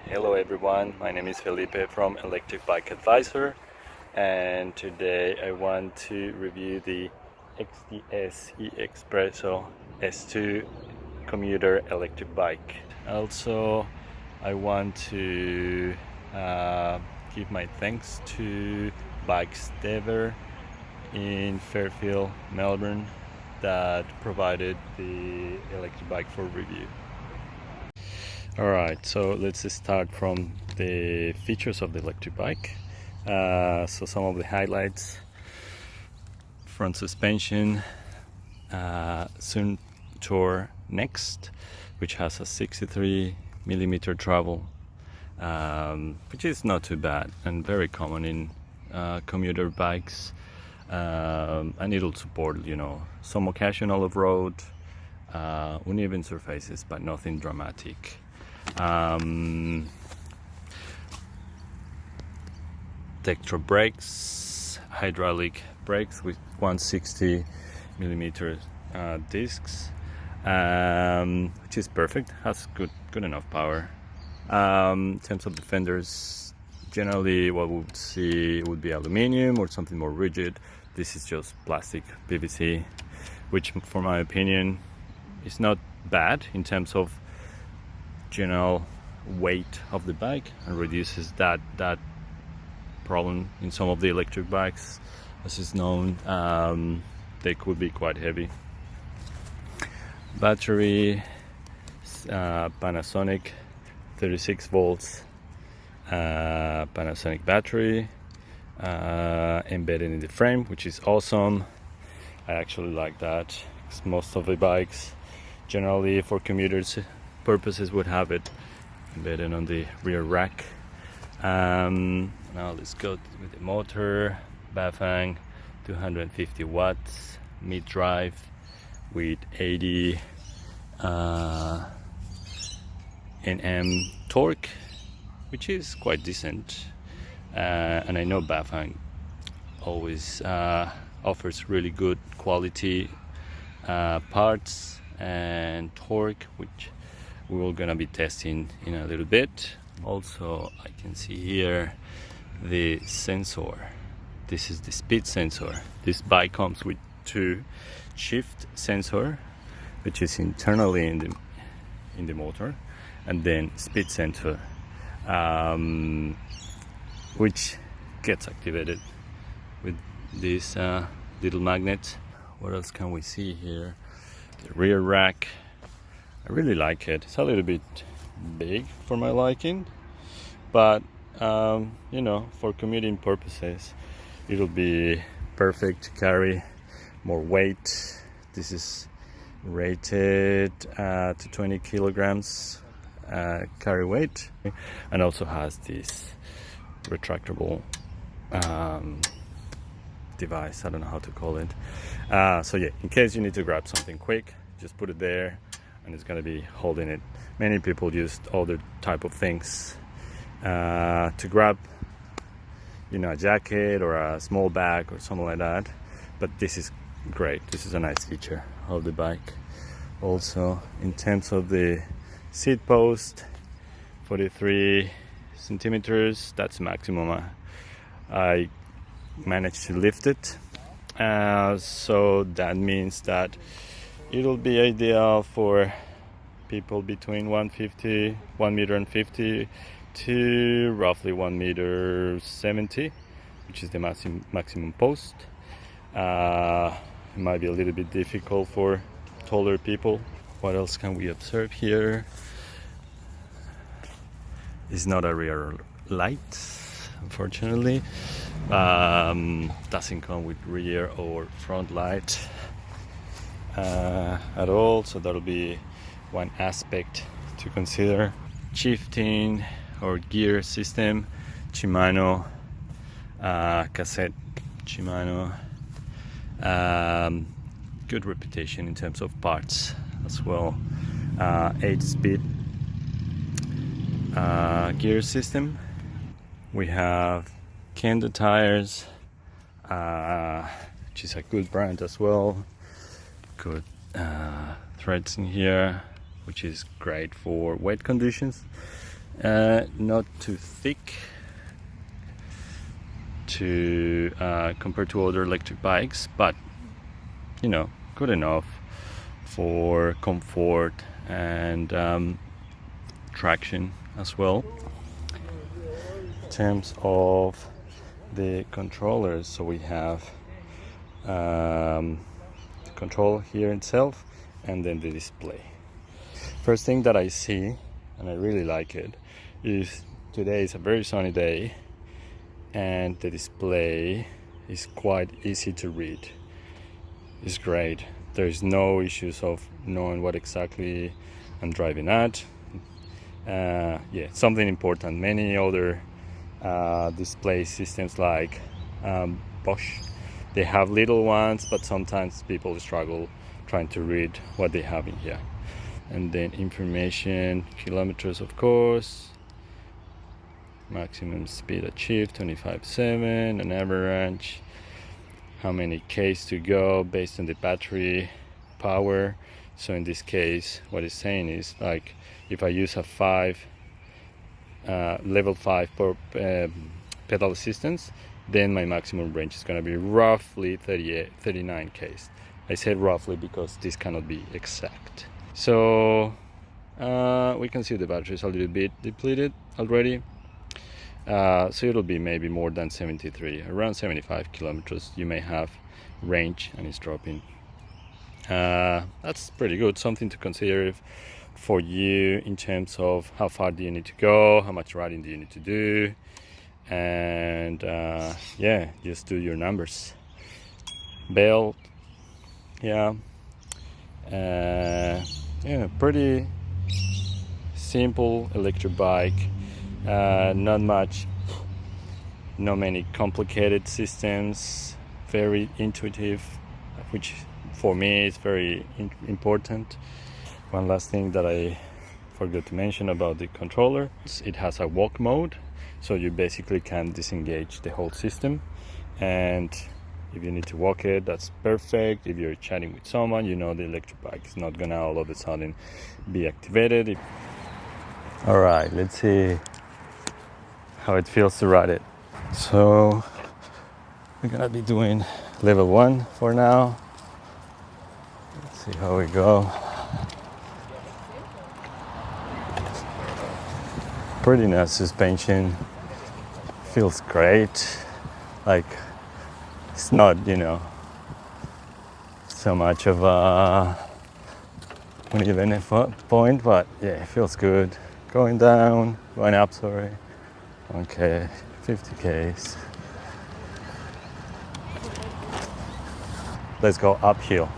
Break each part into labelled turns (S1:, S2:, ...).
S1: Hello everyone, my name is Felipe from Electric Bike Advisor, and today I want to review the XDS e-Spresso S2 Commuter electric bike. Also, I want to give my thanks to Bikes Dever in Fairfield, Melbourne, that provided the electric bike for review. Alright, so let's start from the features of the electric bike. So some of the highlights: front suspension, Tour Next, which has a 63mm travel, which is not too bad and very common in commuter bikes, and it'll support, some occasional off-road, uneven surfaces, but nothing dramatic. Tektro brakes, hydraulic brakes with 160mm discs, which is perfect, has good enough power. In terms of the fenders, generally what we would see would be aluminium or something more rigid. This is just plastic PVC, which for my opinion is not bad in terms of general weight of the bike, and reduces that problem in some of the electric bikes. As is known, they could be quite heavy. Battery, Panasonic 36 volts Panasonic battery embedded in the frame, which is awesome. I actually like that, because most of the bikes generally for commuters purposes would have it embedded on the rear rack. Now let's go with the motor. Bafang 250 watts mid-drive with 80 Nm torque, which is quite decent, and I know Bafang always offers really good quality parts and torque, which we're gonna be testing in a little bit. Also, I can see here the sensor. This is the speed sensor. This bike comes with two shift sensor, which is internally in the motor, and then speed sensor, which gets activated with this little magnet. What else can we see here? The rear rack. I really like it. It's a little bit big for my liking, but for commuting purposes it'll be perfect to carry more weight. This is rated to 20 kilograms carry weight, and also has this retractable device. I don't know how to call it. So yeah, in case you need to grab something quick, just put it there and it's going to be holding it. Many people use other type of things to grab, a jacket or a small bag or something like that, but this is great. This is a nice feature of the bike. Also, in terms of the seat post, 43 centimeters, that's maximum. I managed to lift it, so that means that it'll be ideal for people between 1 meter and 50 to roughly 1 meter 70, which is the maximum post. It might be a little bit difficult for taller people. What else can we observe here? It's not a rear light, unfortunately. Doesn't come with rear or front light at all, so that'll be one aspect to consider. Shifting or gear system, Shimano, cassette Shimano, good reputation in terms of parts as well. 8-speed gear system. We have Kendo tires, which is a good brand as well. Good threads in here, which is great for wet conditions. Not too thick to compared to other electric bikes, but you know, good enough for comfort and traction as well. In terms of the controllers, so we have the control here itself and then the display. First thing that I see, and I really like it, is today is a very sunny day and the display is quite easy to read. It's great. There's no issues of knowing what exactly I'm driving at. Yeah, something important. Many other display systems like Bosch, they have little ones, but sometimes people struggle trying to read what they have in here. And then information, kilometers of course, maximum speed achieved 25.7, an average, how many Ks to go based on the battery power. So in this case, what it's saying is like if I use a level 5 pedal assistance, then my maximum range is going to be roughly 39 Ks. I said roughly because this cannot be exact. So we can see the battery is a little bit depleted already. So it'll be maybe more than 73, around 75 kilometers you may have range, and it's dropping. That's pretty good, something to consider for you in terms of how far do you need to go, how much riding do you need to do, and yeah, just do your numbers. Belt, yeah, pretty simple electric bike. Not many complicated systems, very intuitive, which for me is very important. One last thing that I forgot to mention about the controller, it has a walk mode, so you basically can disengage the whole system, and if you need to walk it, that's perfect. If you're chatting with someone, you know the electric bike is not gonna all of a sudden be activated. All right, let's see how it feels to ride it. So we're gonna be doing level 1 for now. Let's see how we go. Pretty nice suspension, feels great. Like it's not, you know, so much of a uneven point, but yeah, it feels good. Going down, going up, sorry. Okay, 50 Ks. Let's go uphill.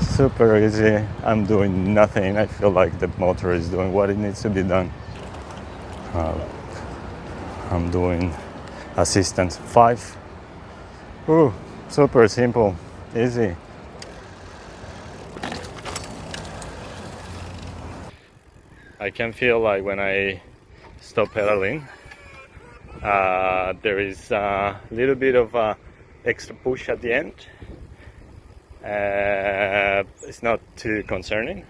S1: Super easy. I'm doing nothing. I feel like the motor is doing what it needs to be done. I'm doing assistance 5. Ooh, super simple, easy. I can feel like when I stop pedaling, there is a little bit of extra push at the end. It's not too concerning.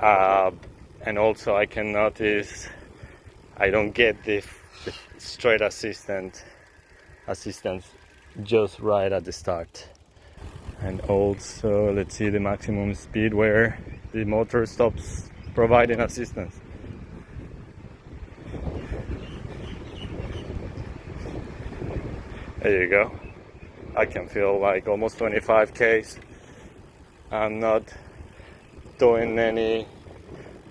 S1: And also I can notice I don't get the straight assistance just right at the start. And also let's see the maximum speed where the motor stops providing assistance. There you go. I can feel like almost 25 Ks. I'm not doing any,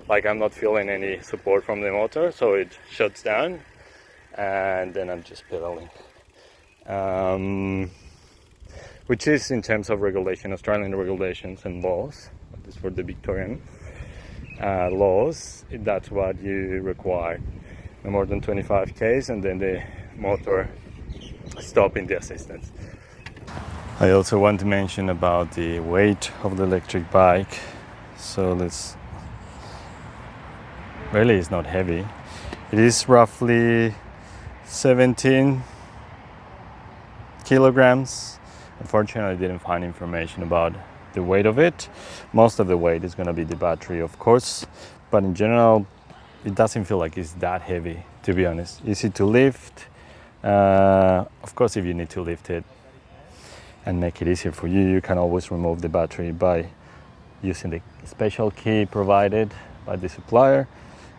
S1: like I'm not feeling any support from the motor, so it shuts down and then I'm just pedaling. Which is in terms of regulation, Australian regulations and laws, this for the Victorian laws, that's what you require. No more than 25 Ks and then the motor stopping the assistance. I also want to mention about the weight of the electric bike. So really it's not heavy. It is roughly 17 kilograms. Unfortunately, I didn't find information about the weight of it. Most of the weight is going to be the battery, of course, but in general it doesn't feel like it's that heavy, to be honest. Easy to lift. Of course, if you need to lift it and make it easier for you, you can always remove the battery by using the special key provided by the supplier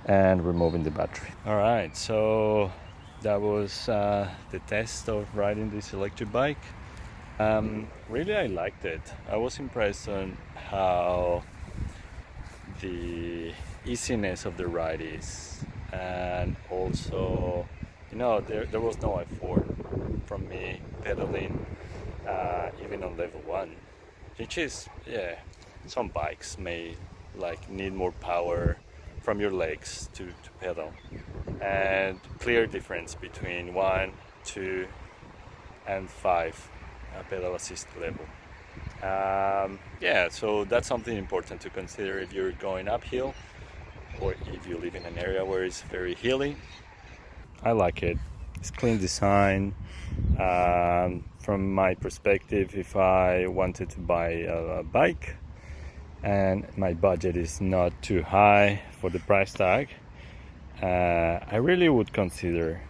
S1: and removing the battery. All right, so that was the test of riding this electric bike. Really, I liked it. I was impressed on how the easiness of the ride is, and also, there was no effort from me pedaling, even on level 1, which is, some bikes may need more power from your legs to pedal, and clear difference between 1, 2 and 5 pedal assist level. So that's something important to consider if you're going uphill or if you live in an area where it's very hilly. I like it. It's clean design. From my perspective, if I wanted to buy a bike and my budget is not too high for the price tag, I really would consider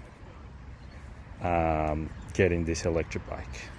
S1: getting this electric bike.